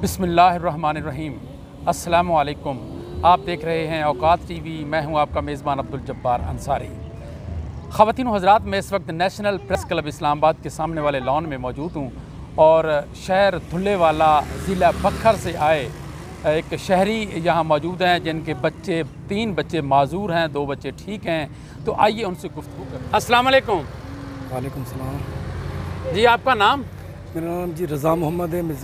बिस्मिल्लाहिर्रहमानिर्रहीम। अस्सलामुअलैकुम। आप देख रहे हैं औकात टीवी। मैं हूं आपका मेज़बान अब्दुल जब्बार अंसारी। ख़वातीन व हज़रात, मैं इस वक्त नेशनल प्रेस क्लब इस्लामाबाद के सामने वाले लॉन में मौजूद हूं और शहर धुल्लेवाला ज़िला बखर से आए एक शहरी यहाँ मौजूद हैं जिनके बच्चे 3 बच्चे माजूर हैं, 2 बच्चे ठीक हैं। तो आइए उनसे गुफ्तगू करें। अस्सलाम वालेकुम। वालेकुम सलाम। जी, आपका नाम? मेरा नाम जी रज़ा मोहम्मद है। मैं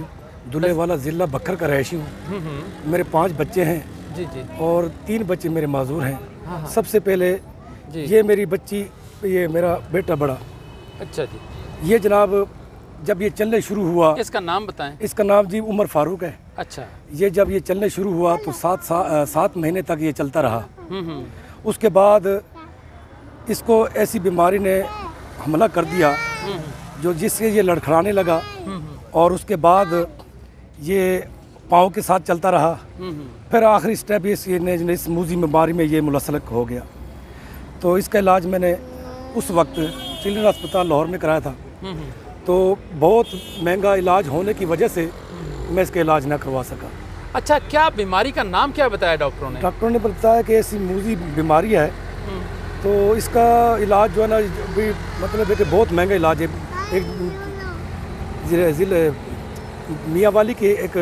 धुल्लेवाला ज़िला बखर का रहायशी हूँ। मेरे 5 बच्चे हैं जी जी और 3 बच्चे मेरे माजूर हैं। हाँ। सबसे पहले जी। ये मेरी बच्ची, ये मेरा बेटा बड़ा, अच्छा जी। ये जनाब जब ये चलने शुरू हुआ, इसका नाम बताएं। इसका नाम जी उमर फारूक है। अच्छा। ये जब ये चलने शुरू हुआ तो 7 महीने तक ये चलता रहा। हम्म। उसके बाद इसको ऐसी बीमारी ने हमला कर दिया जो जिससे ये लड़खड़ाने लगा और उसके बाद ये पाँव के साथ चलता रहा। फिर आखिरी स्टेप इस मूजी बीमारी में ये मुलसलक हो गया। तो इसका इलाज मैंने उस वक्त चिल्ड्रन अस्पताल लाहौर में कराया था। तो बहुत महंगा इलाज होने की वजह से मैं इसका इलाज ना करवा सका। अच्छा, क्या बीमारी का नाम क्या बताया डॉक्टरों ने? डॉक्टरों ने बताया कि ऐसी मूजी बीमारी है, तो इसका इलाज जो है ना भी मतलब है कि बहुत महंगा इलाज है। एक ज़िले मियाँ वाली के एक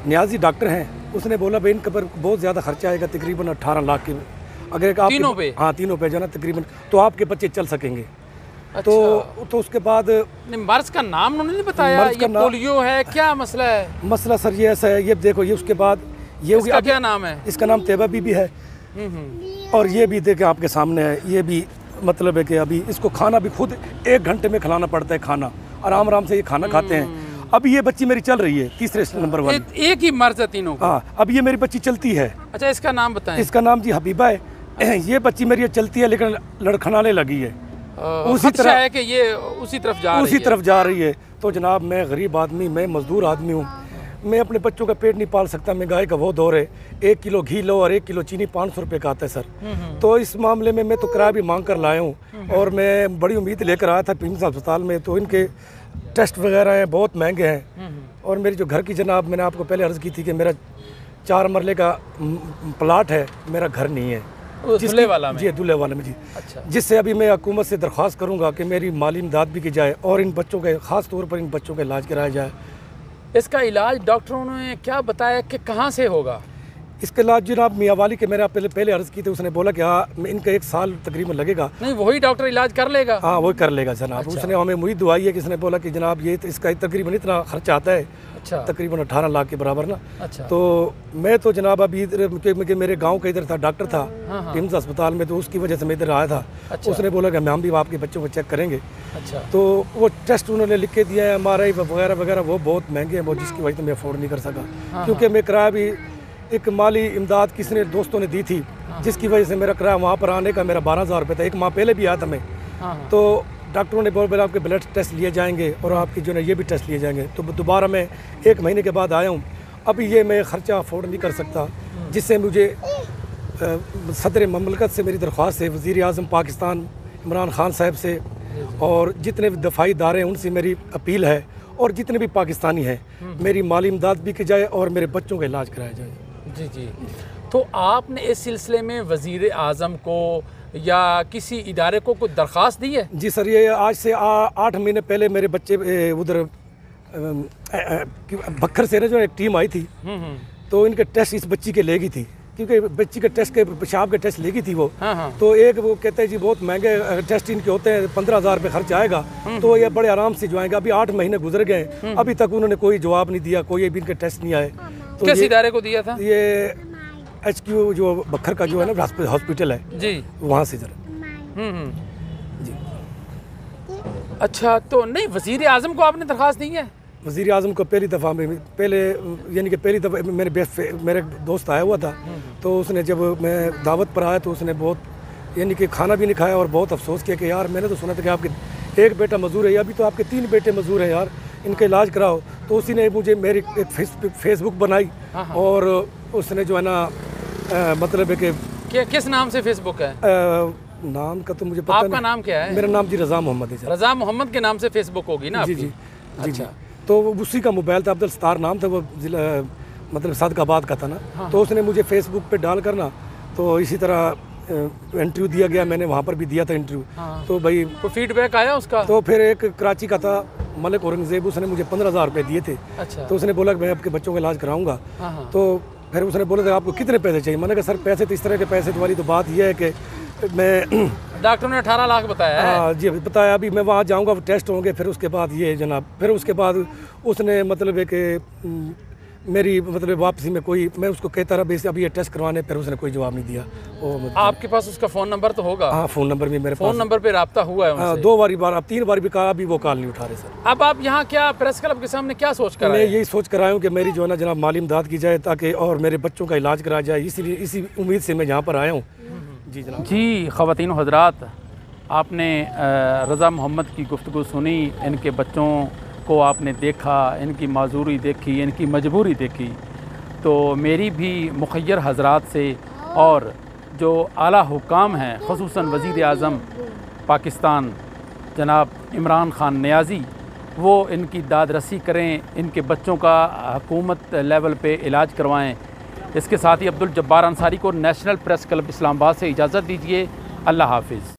न्याजी डॉक्टर हैं, उसने बोला भाई इनके पर बहुत ज़्यादा खर्चा आएगा, तकरीबन 18 लाख के। अगर एक आप तीनों पे? हाँ, तीनों पे जो है ना तकरीबन, तो आपके बच्चे चल सकेंगे। अच्छा। तो उसके बाद मर्ज का नाम उन्होंने नहीं बताया? मर्ज का ये नाम, पोलियो है, क्या मसला है? मसला सर ये ऐसा है, ये देखो ये उसके बाद ये इसका क्या नाम है? इसका नाम तैयबा बीबी है। और ये भी देखें आपके सामने है, ये भी मतलब है कि अभी इसको खाना भी खुद 1 घंटे में खिलाना पड़ता है। खाना आराम आराम से ये खाना खाते हैं। अभी ये बच्ची मेरी चल रही है 3रे नंबर वाली। एक ही मर्ज है तीनों का? हाँ, अब ये मेरी बच्ची चलती है। अच्छा, इसका नाम बताएं। इसका नाम जी हबीबा है। ये बच्ची मेरी चलती है लेकिन लड़खड़ाने लगी है। उसी तरह है कि ये उसी तरफ जा रही है। तो जनाब मैं गरीब आदमी, मैं मजदूर आदमी हूँ, मैं अपने बच्चों का पेट नहीं पाल सकता। महंगाई का वो दौर है, 1 किलो घी लो और 1 किलो चीनी 500 रुपये का आता है सर। तो इस मामले में मैं तो किराया भी मांग कर लाया हूँ और मैं बड़ी उम्मीद लेकर आया था पिम्स अस्पताल में। तो इनके टेस्ट वगैरह हैं, बहुत महंगे हैं। और मेरी जो घर की जनाब, मैंने आपको पहले अर्ज़ की थी कि मेरा 4 मरले का प्लाट है, मेरा घर नहीं है धुल्लेवाला में। जी, धुल्लेवाला में जी। अच्छा। जिससे अभी मैं हुकूमत से दरख्वास्त करूँगा कि मेरी माली इमदाद भी की जाए और इन बच्चों के, ख़ास तौर पर इन बच्चों का इलाज कराया जाए। इसका इलाज डॉक्टरों ने क्या बताया कि कहाँ से होगा? इसके इलाज जनाब मियाँ वाली के मैंने पहले अर्ज़ की थी, उसने बोला कि हाँ इनका 1 साल तकरीबन लगेगा। नहीं, वही डॉक्टर इलाज कर लेगा? हाँ, वही कर लेगा जनाब। अच्छा। उसने हमें उम्मीद दुआई है कि इसने बोला कि जनाब ये इसका तकरीबन इतना खर्चा आता है। अच्छा। तकरीबन 18 लाख के बराबर ना। अच्छा। तो मैं तो जनाब अभी इधर मेरे गांव का इधर था, डॉक्टर था पिम्स अस्पताल में, तो उसकी वजह से मैं इधर आया था। अच्छा। उसने बोला कि हम भी आपके बच्चों को चेक करेंगे। अच्छा। तो वो टेस्ट उन्होंने लिख के दिया है, MRI वगैरह वगैरह, वो बहुत महंगे हैं, वो जिसकी वजह से मैं अफोर्ड नहीं कर सका। क्योंकि मैं किराया भी एक माली इमदाद किसने दोस्तों ने दी थी, जिसकी वजह से मेरा किराया वहाँ पर आने का मेरा 12,000 रुपये था। 1 माह पहले भी आया था मैं। तो डॉक्टरों ने बोला आपके ब्लड टेस्ट लिए जाएंगे और आपकी जो है ये भी टेस्ट लिए जाएंगे। तो दोबारा मैं 1 महीने के बाद आया हूँ। अभी ये मैं ख़र्चा अफोर्ड नहीं कर सकता, जिससे मुझे सदर ममलकत से मेरी दरख्वास्त है, वज़ीर आज़म पाकिस्तान इमरान खान साहब से और जितने भी दफाई इदारे हैं उनसे मेरी अपील है, और जितने भी पाकिस्तानी हैं, मेरी माली इमदाद भी की जाए और मेरे बच्चों का इलाज कराया जाए। जी जी। तो आपने इस सिलसिले में वज़ीर आज़म को या किसी इदारे को कोई दरख्वास्त दी है? जी सर, ये आज से 8 महीने पहले मेरे बच्चे उधर बखर से ना जो एक टीम आई थी, तो इनके टेस्ट इस बच्ची के ले गई थी, क्योंकि बच्ची के टेस्ट के पेशाब के टेस्ट ले गई थी वो। तो एक वो कहते हैं जी बहुत महंगे टेस्ट इनके होते हैं, 15,000 रुपये खर्च आएगा। तो ये बड़े आराम से जो आएगा। अभी 8 महीने गुजर गए, अभी तक उन्होंने कोई जवाब नहीं दिया, कोई भी इनके टेस्ट नहीं आए। तो किस इदारे को दिया था? ये HQ जो बखर का जो है ना हॉस्पिटल है जी, वहाँ से जरा जी। अच्छा, तो नहीं वज़ीर आज़म को आपने दरख्वास्त दी है? वज़ीर आज़म को पहली दफ़ा में यानी कि पहली दफ़ा मेरे दोस्त आया हुआ था। तो उसने जब मैं दावत पर आया तो उसने बहुत यानी कि खाना भी नहीं खाया और बहुत अफसोस किया कि यार मैंने तो सुना था कि आपके 1 बेटा मजदूर है, अभी तो आपके 3 बेटे मजदूर हैं यार, इनका इलाज कराओ। तो उसी ने मुझे मेरी एक फेसबुक बनाई और उसने जो है ना मतलब है कि किस नाम से फेसबुक है? नाम का तो मुझे पता नहीं। आपका नाम क्या है? मेरा नाम जी रज़ा मोहम्मद है। रज़ा मोहम्मद के नाम से फेसबुक होगी ना आपकी? जी जी। अच्छा। तो उसी का मोबाइल था, अब्दुल सत्तार नाम था, वो जिला मतलब सादकाबाद का था ना। तो उसने मुझे फेसबुक पे डाल कर ना, तो इसी तरह इंटरव्यू दिया गया, मैंने वहाँ पर भी दिया था इंटरव्यू। तो भाई कोई फीडबैक आया उसका? तो फिर एक कराची का था मलिक औरंगजेब, उसने मुझे 15,000 रुपये दिए थे। अच्छा। तो उसने बोला कि मैं आपके बच्चों का इलाज कराऊंगा। तो फिर उसने बोला था आपको कितने पैसे चाहिए? मैंने कहा सर पैसे तो इस तरह के पैसे वाली तो बात यह है कि मैं डॉक्टर ने 18 लाख बताया है। हाँ जी बताया, अभी मैं वहाँ जाऊँगा, टेस्ट होंगे, फिर उसके बाद ये जनाब, फिर उसके बाद उसने मतलब है कि मेरी मतलब वापसी में कोई, मैं उसको कहता रहा बेस अभी ये टेस्ट करवाने, फिर उसने कोई जवाब नहीं दिया। वो आपके पास उसका फ़ोन नंबर तो होगा? हाँ फ़ोन नंबर भी मेरे पास। फ़ोन नंबर पे रब्ता हुआ है उनसे? 2 बार अब 3 बार भी कहा, अभी वो कॉल नहीं उठा रहे सर। अब आप यहाँ क्या प्रेस क्लब के सामने क्या सोच कर मैं आए? यही सोच कर आया हूँ कि मेरी जो है ना जनाब माली इमदाद की जाए, ताकि और मेरे बच्चों का इलाज कराया जाए, इसीलिए इसी उम्मीद से मैं यहाँ पर आया हूँ। जी जनाब। जी ख़वातीन हज़रात, आपने रज़ा मोहम्मद की गुफ्तगू सुनी, इनके बच्चों को आपने देखा, इनकी माजूरी देखी, इनकी मजबूरी देखी। तो मेरी भी मुखय्यर हज़रात से और जो आला हुकाम हैं, ख़ुसूसन वज़ीर आज़म पाकिस्तान जनाब इमरान ख़ान नियाज़ी, वो इनकी दाद रसी करें, इनके बच्चों का हुकूमत लेवल पे इलाज करवाएं। इसके साथ ही अब्दुल जब्बार अंसारी को नेशनल प्रेस क्लब इस्लामाबाद से इजाज़त दीजिए। अल्लाह हाफ़िज़।